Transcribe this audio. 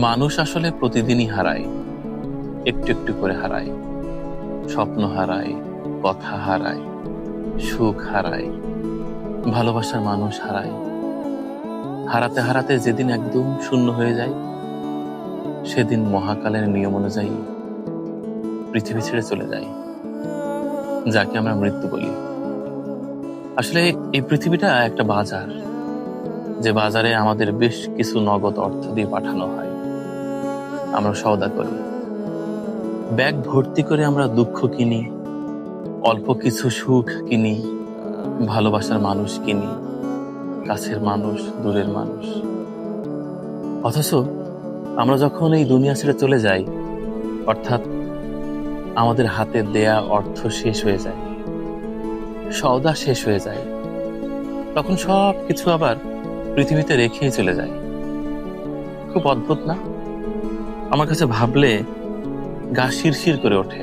মানুষ আসলে প্রতিদিনই হারায়, একটু একটু করে হারায়। স্বপ্ন হারায়, কথা হারায়, সুখ হারায়, ভালোবাসার মানুষ হারায়। হারাতে হারাতে যেদিন একদম শূন্য হয়ে যায়, সেদিন মহাকালের নিয়ম অনুযায়ী পৃথিবী ছেড়ে চলে যায়, যাকে আমরা মৃত্যু বলি। আসলে এই পৃথিবীটা একটা বাজার, যে বাজারে আমাদের বেশ কিছু নগদ অর্থ দিয়ে পাঠানো হয়। আমরা সওদা করি, ব্যাগ ভর্তি করে আমরা দুঃখ কিনি, অল্প কিছু সুখ কিনি, ভালোবাসার মানুষ কিনি, কাছের মানুষ, দূরের মানুষ। অথচ আমরা যখন এই দুনিয়া ছেড়ে চলে যাই, অর্থাৎ আমাদের হাতে দেয়া অর্থ শেষ হয়ে যায়, সওদা শেষ হয়ে যায়, তখন সব কিছু আবার পৃথিবীতে রেখেই চলে যায়। খুব অদ্ভুত না? আমার কাছে ভাবলে গা শিরশির করে ওঠে।